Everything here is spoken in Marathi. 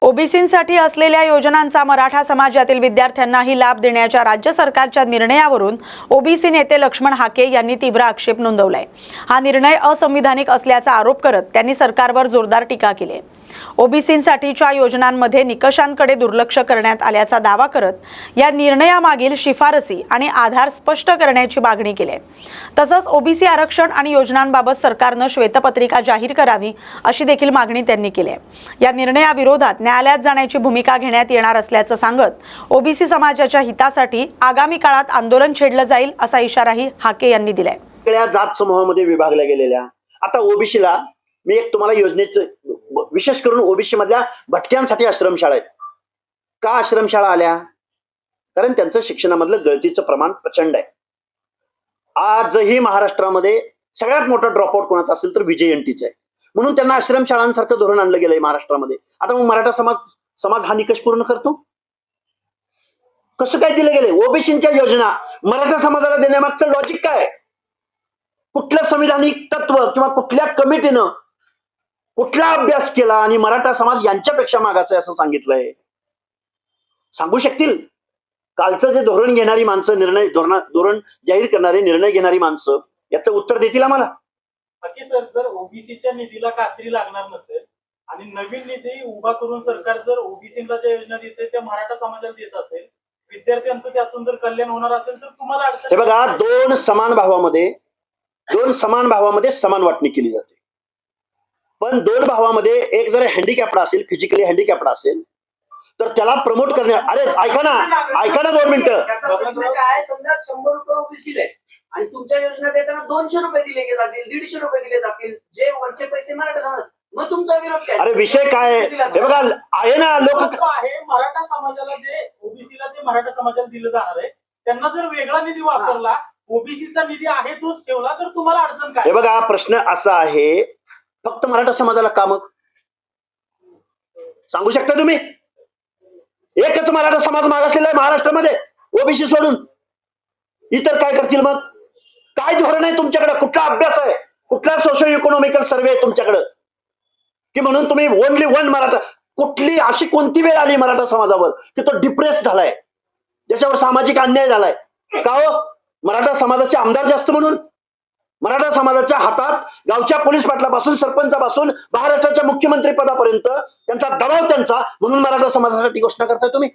ओबीसींसाठी असलेल्या योजनांचा मराठा समाजातील विद्यार्थ्यांनाही लाभ देण्याच्या राज्य सरकारच्या निर्णयावरून ओबीसी नेते लक्ष्मण हाके यांनी तीव्र आक्षेप नोंदवलाय। हा निर्णय असंविधानिक असल्याचा आरोप करत त्यांनी सरकारवर जोरदार टीका केली आहे। ओबीसींसाठीच्या योजनांमध्ये निकषांकडे दुर्लक्ष करण्यात आल्याचा दावा करत या निर्णयामागील शिफारसी आणि आधार स्पष्ट करण्याची मागणी केली आहे। तसंच ओबीसी आरक्षण आणि योजनांबाबत सरकारने श्वेतपत्रिका जाहीर करावी अशी देखील मागणी त्यांनी केली आहे। या निर्णयाविरोधात न्यायालयात जाण्याची भूमिका घेण्यात येणार असल्याचं सांगत ओबीसी समाजाच्या हितासाठी आगामी काळात आंदोलन छेडलं जाईल असा इशाराही हाके यांनी दिलाय। सगळ्या जात समूहामध्ये विभागल्या गेलेल्या आता ओबीसीला मी एक तुम्हाला योजनेचं विशेष करून ओबीसी मधल्या भटक्यांसाठी आश्रमशाळा आहेत। का आश्रमशाळा आल्या? कारण त्यांचं शिक्षणामधलं गळतीचं प्रमाण प्रचंड आहे। आजही महाराष्ट्रामध्ये सगळ्यात मोठा ड्रॉपआउट कोणाचा असेल तर विजय एनटीचा आहे, म्हणून त्यांना आश्रमशाळांसारखं धोरण आणलं गेलंय महाराष्ट्रामध्ये। आता मग मराठा समाज हा निकष पूर्ण करतो? कसं काय दिलं गेलंय? ओबीसींच्या योजना मराठा समाजाला देण्यामागचं लॉजिक काय? कुठलं संविधानिक तत्व किंवा कुठल्या कमिटीनं कुठला अभ्यास केला आणि मराठा समाज यांच्यापेक्षा मागास आहे असं सांगितलंय? सांगू शकतील? कालचं जे धोरण घेणारी माणसं, धोरण जाहीर करणारे, निर्णय घेणारी माणसं याचं उत्तर देतील आम्हाला? बाकी सर, जर ओबीसीच्या निधीला कात्री लागणार नसेल आणि नवीन निधी उभा करून सरकार जर ओबीसीला ज्या योजना देते त्या मराठा समाजाला देत असेल, विद्यार्थ्यांचं त्यातून जर कल्याण होणार असेल तर तुम्हाला हे बघा, दोन समान भावामध्ये समान वाटणी केली जाते। पण दोन भावामध्ये एक जर हँडिकॅप्ड असेल, फिजिकली हँडिकॅप्ड असेल तर त्याला प्रमोट करणे। अरे ऐका ना 2 मिनिटं। काय समजा 100 रुपये ओबीसीला आणि तुमच्या योजना देताना 200 रुपये दिले जातील, 150 रुपये दिले जातील, जे वरचे पैसे मराठा समाज, मग तुमचा विरोध काय? अरे विषय काय? हे बघा, आहे ना लोक आहे मराठा समाजाला, जे ओबीसीला ते मराठा समाजाला दिलं जाणार आहे, त्यांना जर वेगळा निधी वापरला, ओबीसीचा निधी आहे तोच ठेवला तर तुम्हाला अडचण काय? हे बघा, प्रश्न असा आहे, फक्त मराठा समाजाला का मग सांगू शकता तुम्ही? एकच मराठा समाज मागासलेला आहे महाराष्ट्रामध्ये ओबीसी सोडून, इतर काय करतील? मग काय धोरण आहे तुमच्याकडे? कुठला अभ्यास आहे? कुठला सोशो इकॉनॉमिकल सर्वे आहे तुमच्याकडे की म्हणून तुम्ही ओनली वन मराठा? कुठली अशी कोणती वेळ आली मराठा समाजावर की तो डिप्रेस झालाय, ज्याच्यावर सामाजिक अन्याय झालाय? का हो? मराठा समाजाचे आमदार जास्त म्हणून? मराठा समाजाच्या हातात गावच्या पोलीस पाटलापासून सरपंचापासून महाराष्ट्राच्या मुख्यमंत्री पदापर्यंत त्यांचा दबाव, त्यांचा म्हणून मराठा समाजासाठी घोषणा करताय तुम्ही?